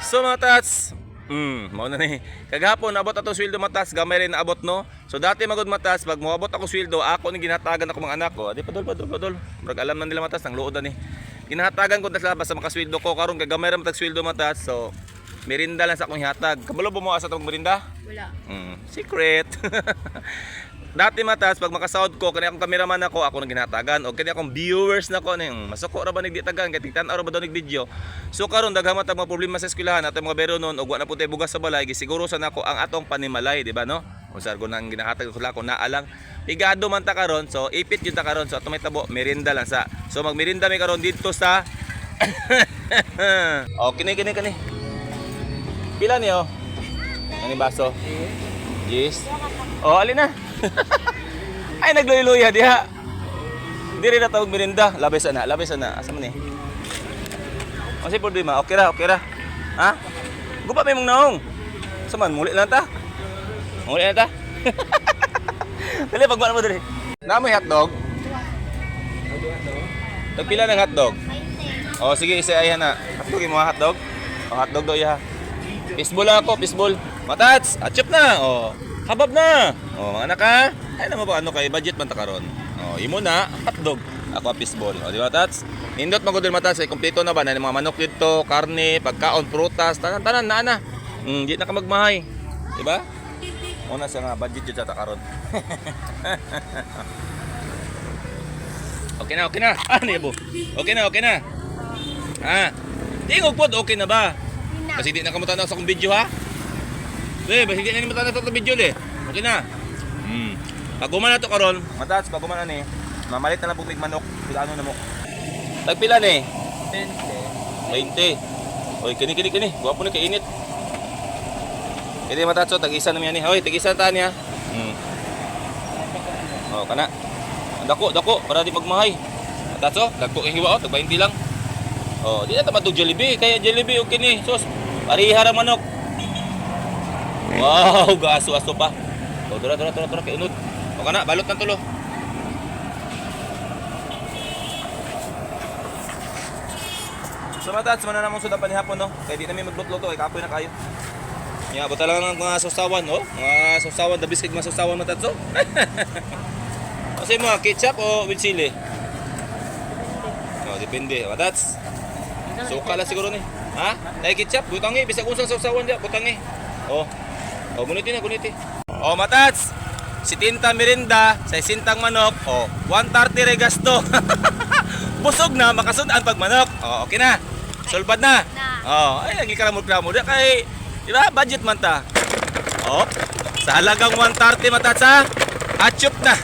So mga tats, mao na ni. Kagahapon naabot ato sweldo matas, gamay rin naabot no. So dati magud matas, pag moabot ako sweldo, ako ni ginatagan ako mga anak ko. Adi padol. Murag alam na nila matas nang luod ni. Ginahatagan ko sa basta makasweldo ko karon kay gamay ra matag sweldo matas. So merinda lang sa akong ihatag. Kabalo mo asa tong merinda? Wala. Secret. Dati matas pag makasahod ko kani akong cameraman ako nang ginatagan o kani akong viewers nako ning masuko ra ba nigditagan kay tingtan ara ba daw nig video. So karon daghan matag mga problema sa eskwelahan ato mga bero noon og wa na pud bugas sa balay gisiguro sa nako ang atong panimalay, di ba no? Kung sargo nang ginahatag ko ko naa lang. Pigado man ta karon, so ipit yun ta karon, so ato may tabo merienda lang sa. So magmerienda mi karon dito sa kini. Pila niyo? Ani baso? Yes. Alin na? Ay nagluy-luya diha. Diri na tawag merienda, labay sana. Asa man ni? Kasi problema, okay ra. Ha? Gupa may mong naong. Saman muli lang ta. Dali pagbuan mo diri. Namoy hotdog. Tagpila ng hotdog. Sige isa ay na. Hotdog mo hotdog. Hotdog do ya. Fishball ako, fishball. Matats, achip na. Habab na. Mga anak ha. Ay naman ba ano kay budget man ta karon. Imo na hotdog. Ako fishball. Di ba tats? Nindot man gud matas ay kompleto na ba na mga manok dito, karne, pagkaon, prutas, tanan na. Di na ka magmahay. Di ba? Una sa nga budget jud ta karon. Okay na. Ano yabo? Okay na. Tingog pod okay na ba? Kasi di na ka mutanaw sa akong video ha. Basi di na ni mutanaw sa akong video le. Okay na. Pag gumana to karon, matas pag gumana ni, mamalit na lang pug manok. Pila ano na mo? Tagpila ni? 20. Oy, kini. Guwapo ni kay init. Kini matatso tag-isa na mi ani. Hoy, tag-isa ta niya. Kana. Dako para di magmahay. Matatso, dagko kay hiwa tag 20 lang. Di na ta matug Jollibee, kaya Jollibee og kini. Sus, pariha ra manok. Wow, gaso-aso pa. Dura kay unod. Kana, balot ng tulo. So matats, man na namang suda pa ni hapon no. Kaya di namin magluto-luto, kapoy na kayo. Buta lang ng mga sausawan, mga sausawan, dabis kay mga sausawan matats, Kasi mga ketchup o with chili? Depende, matats. Suka lang siguro ni. Ha? Dahil ketchup, butangi, bisag usang sausawan diya, butangi. Guniti. Matats. Si Tinta Merinda, sa isintang manok, 130 regasto. Busog na, makasundaan pag manok. Okay na. Sulbad na. Ay, lagi ka ramod-ramod. Kay, di ba, budget man ta. Sa halagang 130 matats ha, achup na.